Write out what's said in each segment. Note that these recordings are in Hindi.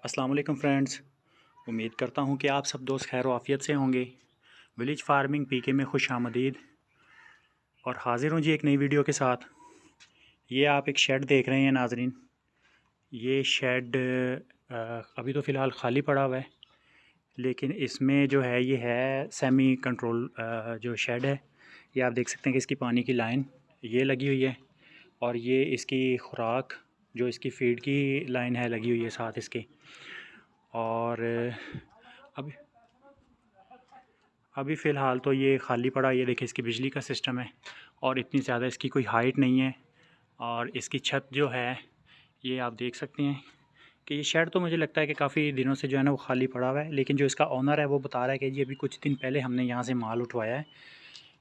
अस्सलाम वालेकुम फ्रेंड्स। उम्मीद करता हूँ कि आप सब दोस्त खैर आफ़ियत से होंगे। विलेज फार्मिंग पीके में खुश आमदीद और हाज़िर हूँ जी एक नई वीडियो के साथ। ये आप एक शेड देख रहे हैं नाजरीन। ये शेड अभी तो फ़िलहाल ख़ाली पड़ा हुआ है, लेकिन इसमें जो है ये है सेमी कंट्रोल जो शेड है। ये आप देख सकते हैं कि इसकी पानी की लाइन ये लगी हुई है और ये इसकी खुराक जो इसकी फ़ीड की लाइन है लगी हुई है साथ इसके। और अभी अभी फ़िलहाल तो ये ख़ाली पड़ा। ये देखिए इसकी बिजली का सिस्टम है और इतनी ज़्यादा इसकी कोई हाइट नहीं है। और इसकी छत जो है ये आप देख सकते हैं कि ये शेड तो मुझे लगता है कि काफ़ी दिनों से जो है ना वो खाली पड़ा हुआ है, लेकिन जो इसका ओनर है वो बता रहा है कि जी अभी कुछ दिन पहले हमने यहाँ से माल उठवाया है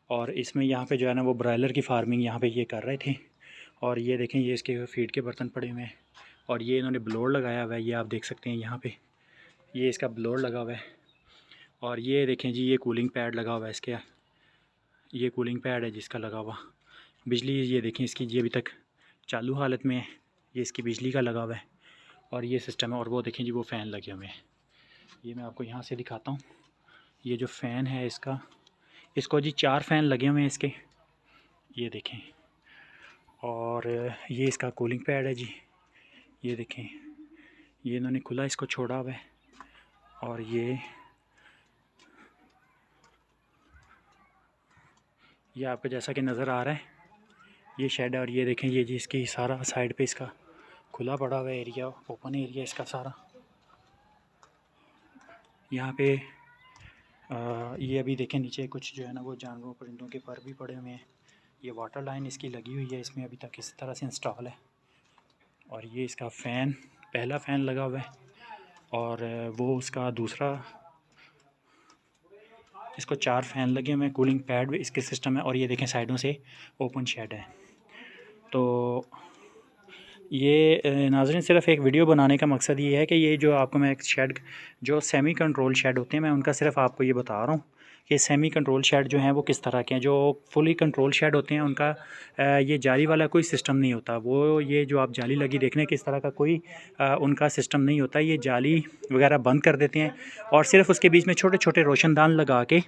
और इसमें यहाँ पे जो है ना वो ब्रॉयलर की फार्मिंग यहाँ पे ये कर रहे थे। और ये देखें ये इसके फीड के बर्तन पड़े हुए हैं और ये इन्होंने ब्लोर लगाया हुआ है। ये आप देख सकते हैं यहाँ पे ये इसका ब्लोर लगा हुआ है। और ये देखें जी ये कूलिंग पैड लगा हुआ है इसके। ये कूलिंग पैड है जिसका लगा हुआ। बिजली ये देखें इसकी ये अभी तक चालू हालत में है। ये इसकी बिजली का लगा हुआ है और ये सिस्टम है। और वो देखें जी वो फ़ैन लगे हुए हैं। ये मैं आपको यहाँ से दिखाता हूँ। ये जो फ़ैन है इसको जी 4 फ़ैन लगे हुए हैं इसके, ये देखें। और ये इसका कूलिंग पैड है जी। ये देखें ये इन्होंने खुला इसको छोड़ा हुआ है। और ये आपको जैसा कि नज़र आ रहा है ये शेड है। और ये देखें ये जी इसकी सारा साइड पे इसका खुला पड़ा हुआ एरिया, ओपन एरिया इसका सारा। यहाँ पे ये अभी देखें नीचे कुछ जो है ना वो जानवरों परिंदों के पर भी पड़े हुए हैं। ये वाटर लाइन इसकी लगी हुई है इसमें अभी तक इस तरह से इंस्टॉल है। और ये इसका फ़ैन पहला फ़ैन लगा हुआ है और वो उसका दूसरा। इसको 4 फ़ैन लगे हुए हैं, कूलिंग पैड भी इसके सिस्टम है। और ये देखें साइडों से ओपन शेड है। तो ये नाज़रीन सिर्फ़ एक वीडियो बनाने का मकसद ये है कि ये जो आपको मैं एक शेड जो सेमी कंट्रोल शेड होते हैं मैं उनका सिर्फ़ आपको ये बता रहा हूँ कि सेमी कंट्रोल शेड जो हैं वो किस तरह के हैं। जो फुली कंट्रोल शेड होते हैं उनका ये जाली वाला कोई सिस्टम नहीं होता। वो ये जो आप जाली लगी देख रहे हैं किस तरह का कोई उनका सिस्टम नहीं होता। ये जाली वगैरह बंद कर देते हैं और सिर्फ़ उसके बीच में छोटे छोटे रोशनदान लगा के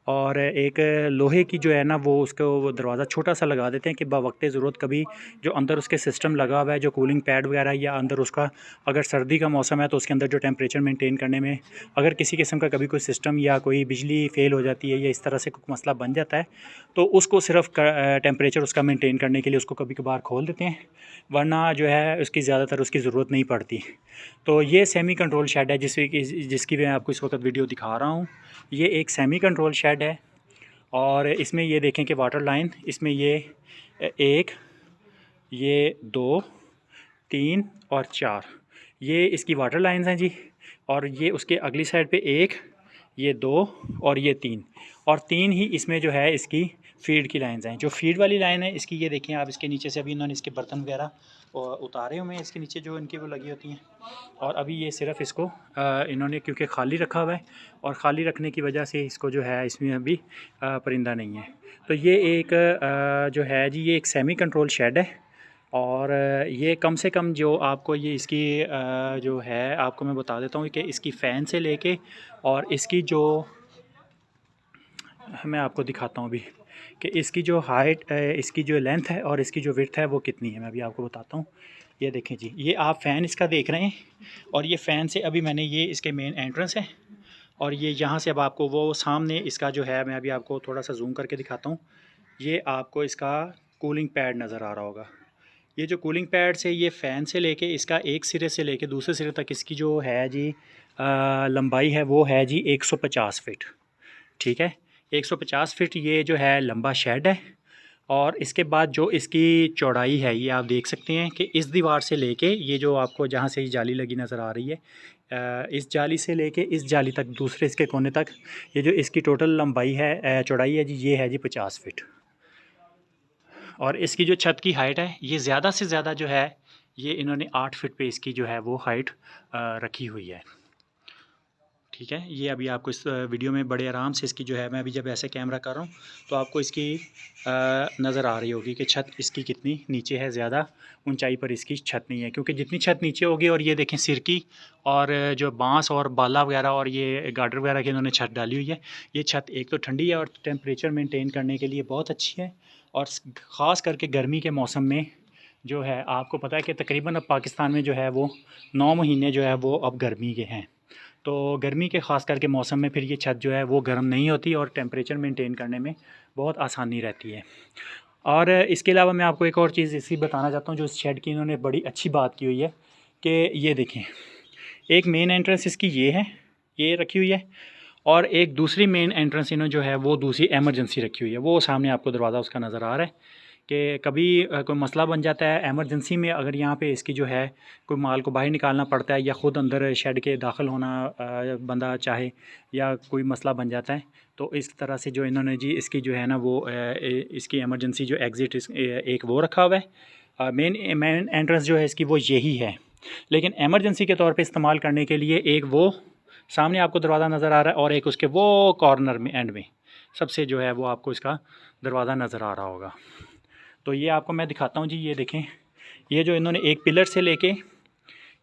और एक लोहे की जो है ना वो उसको वो दरवाज़ा छोटा सा लगा देते हैं कि बवक़्ते ज़रूरत कभी जो अंदर उसके सिस्टम लगा हुआ है जो कूलिंग पैड वगैरह या अंदर उसका अगर सर्दी का मौसम है तो उसके अंदर जो टेम्परेचर मेंटेन करने में अगर किसी किस्म का कभी कोई सिस्टम या कोई बिजली फ़ेल हो जाती है या इस तरह से कोई मसला बन जाता है तो उसको सिर्फ टेम्परेचर उसका मेंटेन करने के लिए उसको कभी कभार खोल देते हैं, वरना जो है उसकी ज़्यादातर उसकी ज़रूरत नहीं पड़ती। तो ये सेमी कंट्रोल शेड है जिसकी मैं आपको इस वक्त वीडियो दिखा रहा हूँ। ये एक सेमी कंट्रोल शेड है और इसमें ये देखें कि वाटर लाइन इसमें ये 1, ये 2, 3 और 4 ये इसकी वाटर लाइन्स हैं जी। और ये उसके अगली साइड पे 1, ये 2 और ये 3 और 3 ही इसमें जो है इसकी फ़ीड की लाइन्स हैं। जो फ़ीड वाली लाइन है इसकी ये देखें आप, इसके नीचे से अभी इन्होंने इसके बर्तन वगैरह उतारे हुए हैं इसके नीचे जो इनकी वो लगी होती हैं। और अभी ये सिर्फ़ इसको इन्होंने क्योंकि खाली रखा हुआ है और ख़ाली रखने की वजह से इसको जो है इसमें अभी परिंदा नहीं है। तो ये एक जो है जी ये एक सेमी कंट्रोल शेड है। और ये कम से कम जो आपको ये इसकी जो है आपको मैं बता देता हूँ कि इसकी फ़ैन से लेके और इसकी जो मैं आपको दिखाता हूँ अभी कि इसकी जो हाइट इसकी जो लेंथ है और इसकी जो विड्थ है वो कितनी है। मैं अभी आपको बताता हूँ। ये देखें जी ये आप फ़ैन इसका देख रहे हैं और ये फ़ैन से अभी मैंने ये इसके मेन एंट्रेंस है और ये यहाँ से अब आपको वो सामने इसका जो है मैं अभी आपको थोड़ा सा जूम करके दिखाता हूँ। ये आपको इसका कूलिंग पैड नज़र आ रहा होगा। ये जो कूलिंग पैड से ये फ़ैन से लेके इसका एक सिरे से लेके दूसरे सिरे तक इसकी जो है जी लंबाई है वो है जी 150 फ़ीट। ठीक है, 150 फ़ीट ये जो है लंबा शेड है। और इसके बाद जो इसकी चौड़ाई है ये आप देख सकते हैं कि इस दीवार से लेके ये जो आपको जहाँ से ये जाली लगी नज़र आ रही है इस जाली से लेके इस जाली तक दूसरे इसके कोने तक ये जो इसकी टोटल लंबाई है चौड़ाई है जी ये है जी 50 फ़ीट। और इसकी जो छत की हाइट है ये ज़्यादा से ज़्यादा जो है ये इन्होंने 8 फ़ीट पे इसकी जो है वो हाइट रखी हुई है। ठीक है, ये अभी आपको इस वीडियो में बड़े आराम से इसकी जो है, मैं अभी जब ऐसे कैमरा कर रहा हूँ तो आपको इसकी नज़र आ रही होगी कि छत इसकी कितनी नीचे है, ज़्यादा ऊंचाई पर इसकी छत नहीं है, क्योंकि जितनी छत नीचे होगी, और ये देखें सिरकी और जो बांस और बाला वगैरह और ये गार्डर वगैरह की इन्होंने छत डाली हुई है। ये छत एक तो ठंडी है और टेम्परेचर मेनटेन करने के लिए बहुत अच्छी है, और ख़ास करके गर्मी के मौसम में जो है, आपको पता है कि तकरीबन अब पाकिस्तान में जो है वो 9 महीने जो है वो अब गर्मी के हैं। तो गर्मी के ख़ास करके मौसम में फिर ये छत जो है वो गर्म नहीं होती और टेम्परेचर मेंटेन करने में बहुत आसानी रहती है। और इसके अलावा मैं आपको एक और चीज़ इसी बताना चाहता हूँ जो इस शेड की इन्होंने बड़ी अच्छी बात की हुई है कि ये देखें, एक मेन एंट्रेंस इसकी ये है, ये रखी हुई है, और एक दूसरी मेन एंट्रेंस इन्होंने जो है वो दूसरी एमरजेंसी रखी हुई है। वो सामने आपको दरवाज़ा उसका नज़र आ रहा है कि कभी कोई मसला बन जाता है एमरजेंसी में, अगर यहाँ पे इसकी जो है कोई माल को बाहर निकालना पड़ता है या ख़ुद अंदर शेड के दाखिल होना बंदा चाहे, या कोई मसला बन जाता है, तो इस तरह से जो इन्होंने जी इसकी जो है ना वो इसकी एमरजेंसी जो एग्ज़िट एक वो रखा हुआ है। मेन एंट्रेंस जो है इसकी वो यही है, लेकिन एमरजेंसी के तौर पे इस्तेमाल करने के लिए एक वो सामने आपको दरवाज़ा नज़र आ रहा है, और एक उसके वो कॉर्नर में एंड में सबसे जो है वो आपको इसका दरवाज़ा नज़र आ रहा होगा। तो ये आपको मैं दिखाता हूँ जी, ये देखें, ये जो इन्होंने एक पिलर से लेके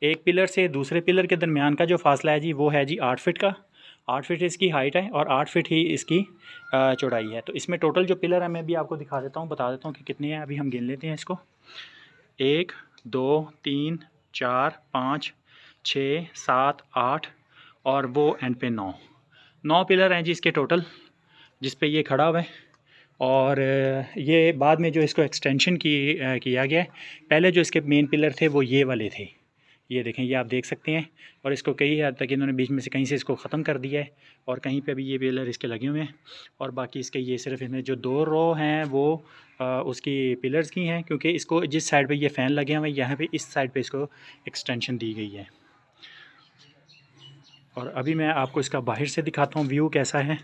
एक पिलर से दूसरे पिलर के दरमियान का जो फासला है जी वो है जी 8 फिट का। 8 फिट इसकी हाइट है और 8 फिट ही इसकी चौड़ाई है। तो इसमें टोटल जो पिलर है मैं भी आपको दिखा देता हूँ, बता देता हूँ कि कितने हैं। अभी हम गिन लेते हैं इसको, 1 2 3 4 5 6 7 8 और वो एंड पे 9 पिलर हैं जी इसके टोटल, जिस पे ये खड़ा हुआ है। और ये बाद में जो इसको एक्सटेंशन किया गया है, पहले जो इसके मेन पिलर थे वो ये वाले थे, ये देखें, ये आप देख सकते हैं। और इसको कई हद तक इन्होंने बीच में से कहीं से इसको ख़त्म कर दिया है, और कहीं पे भी ये पिलर इसके लगे हुए हैं, और बाकी इसके ये सिर्फ इनमें जो 2 रो हैं वो उसकी पिलर्स की हैं, क्योंकि इसको जिस साइड पे ये फ़ैन लगे हुए हैं यहाँ पे इस साइड पे इसको एक्सटेंशन दी गई है। और अभी मैं आपको इसका बाहर से दिखाता हूँ व्यू कैसा है।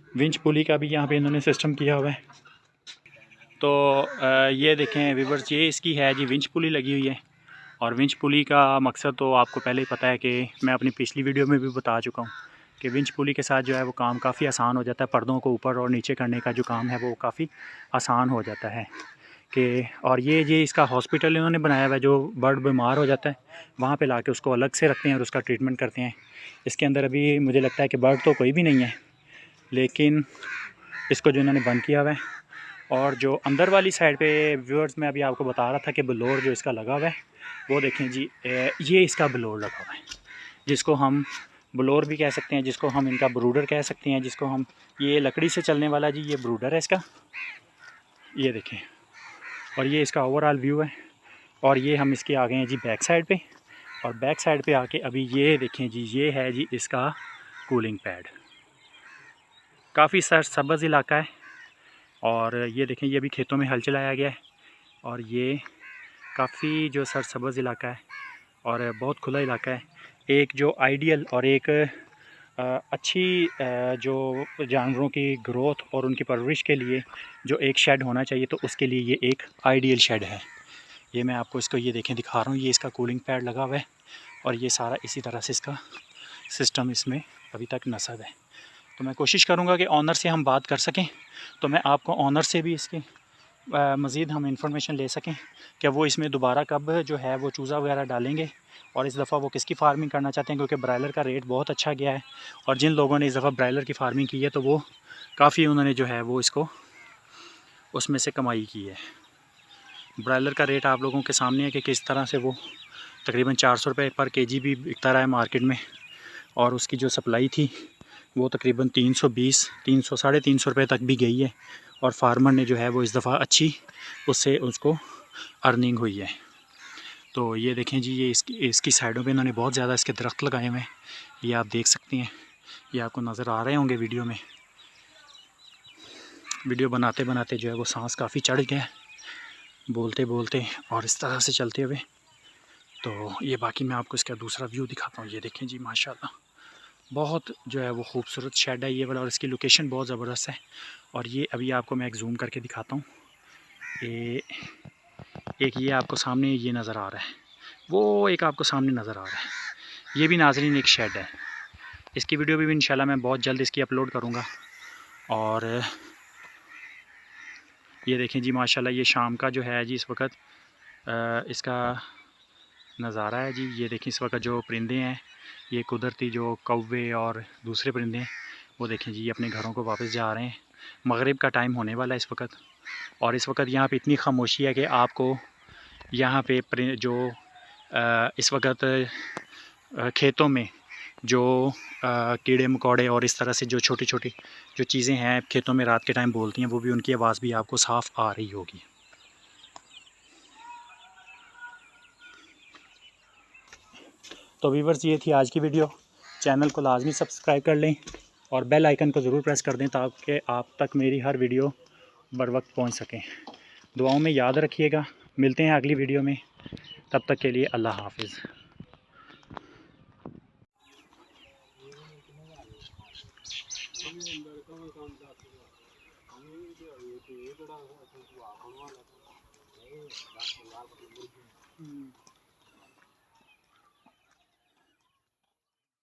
विंच पुली का भी यहाँ पे इन्होंने सिस्टम किया हुआ है। तो ये देखें व्यूअर्स, ये इसकी है जी विंच पुली लगी हुई है। और विंच पुली का मकसद तो आपको पहले ही पता है कि मैं अपनी पिछली वीडियो में भी बता चुका हूँ कि विंच पुली के साथ जो है वो काम काफ़ी आसान हो जाता है। पर्दों को ऊपर और नीचे करने का जो काम है वो काफ़ी आसान हो जाता है कि। और ये इसका हॉस्पिटल इन्होंने बनाया हुआ है, जो बर्ड बीमार हो जाता है वहाँ पे लाके उसको अलग से रखते हैं और उसका ट्रीटमेंट करते हैं। इसके अंदर अभी मुझे लगता है कि बर्ड तो कोई भी नहीं है, लेकिन इसको जो इन्होंने बंद किया हुआ है। और जो अंदर वाली साइड पे व्यूअर्स मैं अभी आपको बता रहा था कि ब्लोर जो इसका लगा हुआ है, वो देखें जी, ये इसका ब्लोर लगा हुआ है, जिसको हम ब्लोर भी कह सकते हैं, जिसको हम इनका ब्रूडर कह सकते हैं, जिसको हम, ये लकड़ी से चलने वाला जी ये ब्रूडर है इसका, ये देखें। और ये इसका ओवरऑल व्यू है। और ये हम इसके आ गए हैं जी बैक साइड पे, और बैक साइड पे आके अभी ये देखें जी, ये है जी इसका कूलिंग पैड। काफ़ी सरसब्ज़ इलाका है, और ये देखें, ये भी खेतों में हल चलाया गया है, और ये काफ़ी जो सरसब्ज़ इलाका है और बहुत खुला इलाका है। एक जो आइडियल और एक अच्छी जो जानवरों की ग्रोथ और उनकी परवरिश के लिए जो एक शेड होना चाहिए, तो उसके लिए ये एक आइडियल शेड है। ये मैं आपको इसको ये देखें दिखा रहा हूँ, ये इसका कूलिंग पैड लगा हुआ है, और ये सारा इसी तरह से इसका सिस्टम इसमें अभी तक नस्ब है। तो मैं कोशिश करूँगा कि ऑनर से हम बात कर सकें, तो मैं आपको ऑनर से भी इसके मज़ीद हम इंफॉर्मेशन ले सकें कि वो इसमें दोबारा कब जो है वो चूज़ा वगैरह डालेंगे, और इस दफ़ा वो किसकी फ़ार्मिंग करना चाहते हैं, क्योंकि ब्रायलर का रेट बहुत अच्छा गया है। और जिन लोगों ने इस दफ़ा ब्रायलर की फ़ार्मिंग की है, तो वो काफ़ी उन्होंने जो है वो इसको उसमें से कमाई की है। ब्रायलर का रेट आप लोगों के सामने है कि किस तरह से वो तकरीबन 400 रुपये पर केजी भी बिकता रहा है मार्केट में, और उसकी जो सप्लाई थी वो तकरीबन 320 300 साढ़े 300 रुपये तक भी गई है। और फार्मर ने जो है वो इस दफ़ा अच्छी उससे उसको अर्निंग हुई है। तो ये देखें जी, ये इसकी साइडों पे इन्होंने बहुत ज़्यादा इसके दरख्त लगाए हुए हैं, ये आप देख सकते हैं, ये आपको नज़र आ रहे होंगे वीडियो में। वीडियो बनाते बनाते जो है वो सांस काफ़ी चढ़ गया, बोलते बोलते और इस तरह से चलते हुए। तो ये बाकी मैं आपको इसका दूसरा व्यू दिखाता हूँ। ये देखें जी, माशाल्लाह बहुत जो है वो खूबसूरत शेड है ये वाला, और इसकी लोकेशन बहुत ज़बरदस्त है। और ये अभी आपको मैं एक जूम करके दिखाता हूँ। एक ये आपको सामने ये नज़र आ रहा है, वो एक आपको सामने नज़र आ रहा है, ये भी नाज़रीन एक शेड है। इसकी वीडियो भी इंशाल्लाह मैं बहुत जल्द इसकी अपलोड करूँगा। और ये देखें जी माशाल्लाह, ये शाम का जो है जी इस वक्त इसका नज़ारा है जी। ये देखें इस वक्त जो परिंदे हैं, ये कुदरती जो कौवे और दूसरे परिंदे हैं, वो देखें जी ये अपने घरों को वापस जा रहे हैं। मगरिब का टाइम होने वाला है इस वक्त, और इस वक्त यहाँ पे इतनी खामोशी है कि आपको यहाँ पे जो इस वक्त खेतों में जो कीड़े मकोड़े और इस तरह से जो छोटी छोटी जो चीज़ें हैं खेतों में रात के टाइम बोलती हैं, वो भी उनकी आवाज़ भी आपको साफ़ आ रही होगी। तो व्यूअर्स, ये थी आज की वीडियो। चैनल को लाजमी सब्सक्राइब कर लें और बेल आइकन को ज़रूर प्रेस कर दें ताकि आप तक मेरी हर वीडियो बर वक्त पहुँच सकें। दुआओं में याद रखिएगा। मिलते हैं अगली वीडियो में, तब तक के लिए अल्लाह हाफिज़।